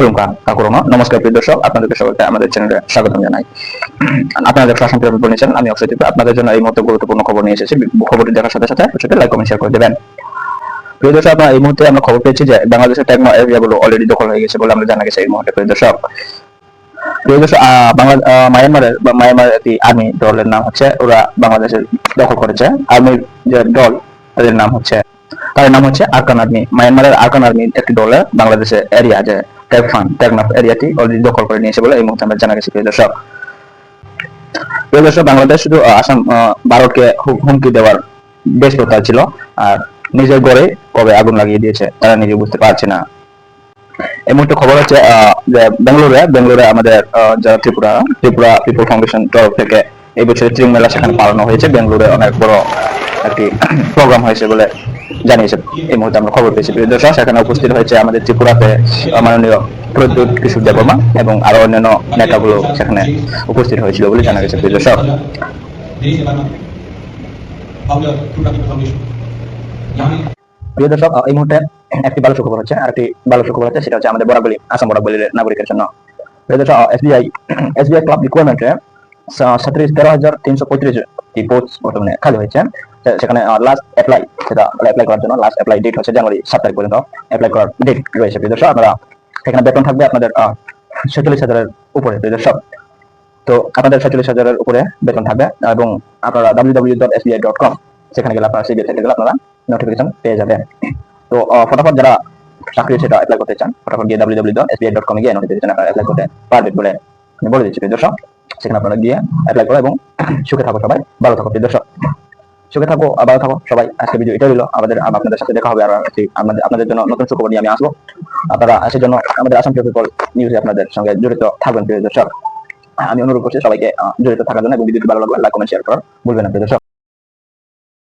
নমস্কার প্রিয় দর্শক, আপনাদেরকে সবাইকে আমাদের চ্যানেলে স্বাগতম জানাই। আপনাদের শাসন বলেছেন, আমি অক্ষয় ত্রিপুরা আপনাদের জন্য এই মুহূর্তে গুরুত্বপূর্ণ খবর নিয়ে এসেছি। খবরটি দেখার সাথে সাথে লাইক কমেন্ট শেয়ার করে দেবেন। প্রিয় দর্শক, আপনারা এই মুহূর্তে আমরা খবর পেয়েছি যে বাংলাদেশের টেকনো এরিয়াগুলো অলরেডি দখল হয়ে গেছে বলে আমরা জানা গেছে এই মুহূর্তে। প্রিয় দর্শক, মায়ানমারের একটি আর্মি দলের নাম হচ্ছে, ওরা বাংলাদেশের দখল করেছে। আর্মির যে দল তাদের নাম হচ্ছে আরকান আর্মি। মায়ানমারের আরকান আর্মি একটি দলে বাংলাদেশের এরিয়া যে টেকনাফ এরিয়াটি অলরেডি দখল করে নিয়েছে বলে এই মুহূর্তে আমরা জানা গেছে। প্রিয় দর্শক, বাংলাদেশ শুধু আসাম ভারতকে হুমকি দেওয়ার বেশ প্রত্যাশা ছিল, আর নিজের ঘরে কবে আগুন লাগিয়ে দিয়েছে তারা নিজে বুঝতে পারছে না। এই মুহূর্তে খবর হচ্ছে যে বেঙ্গালুরে আমাদের যারা ত্রিপুরা পিপল ফাউন্ডেশন তরফ থেকে এই বছরের ত্রিং মেলা সেখানে পালানো হয়েছে। বেঙ্গালুরে অনেক বড় একটি প্রোগ্রাম হয়েছে বলে জানিয়েছে এই মুহূর্তে আমরা খবর পেয়েছি। প্রিয় দর্শক, সেখানে উপস্থিত হয়েছে আমাদের ত্রিপুরাতে মাননীয় প্রদ্যুৎ কিশোর দেববর্মা এবং আরো অন্যান্য নেতাগুলো সেখানে উপস্থিত হয়েছিল বলে জানা গেছে। প্রিয় দর্শক, এই মুহূর্তে একটি ভালো সুখবর হচ্ছে, আর একটি ভালো সুখবর হচ্ছে, সেটা হচ্ছে আমাদের আসাম বরাবলির নাগরিকের জন্য। প্রিয় দর্শক, এসবিআই ক্লাব রিকোয়ারমেন্টে 13,335 পোস্ট বর্তমানে খালি হয়েছে। সেখানে লাস্ট অ্যাপ্লাই করার জন্য লাস্ট অ্যাপ্লাই ডেট হচ্ছে জানুয়ারি 7 তারিখ পর্যন্ত অ্যাপ্লাই করার ডেট রয়েছে। প্রিয় দর্শক, আপনারা এখানে বেতন থাকবে আপনাদের 46,000-এর উপরে। প্রিয় দর্শক, তো আপনাদের 46,000-এর উপরে বেতন থাকবে এবং আপনারা www.sbi.com সেখানে গেলে আপনারা সিবিআই থেকে গেলে আপনারা নোটিফিকেশন পেয়ে যাবেন। তো ফটাফট যারা চাকরি সেটা অ্যাপ্লাই করতে চান, ফটাফট গিয়ে www.sbi.com গিয়ে নোটিফিকেশন আপনারা অ্যাপ্লাই করতে পারবেন বলে আমি বলে দিচ্ছি। প্রিয় দর্শক, সেখানে আপনারা গিয়ে অ্যাপ্লাই করো এবং সুখে থাকো সবাই, ভালো থাকো। প্রিয় দর্শক, সুখে থাকো, ভালো থাকো সবাই। আজকে ভিডিও এটা হলো, আপনাদের সাথে দেখা হবে আর আপনাদের জন্য নতুন সুখবর নিয়ে আমি আসবো। আপনারা সেজন্য আমাদের আসাম পিপল নিউজে আপনাদের সঙ্গে জড়িত থাকবেন। প্রিয় দর্শক, আমি অনুরোধ করছি সবাইকে জড়িত থাকার জন্য এবং ভিডিওটি ভালো লাগলে লাইক কমেন্ট শেয়ার করার ভুলবেন না। প্রিয় দর্শক।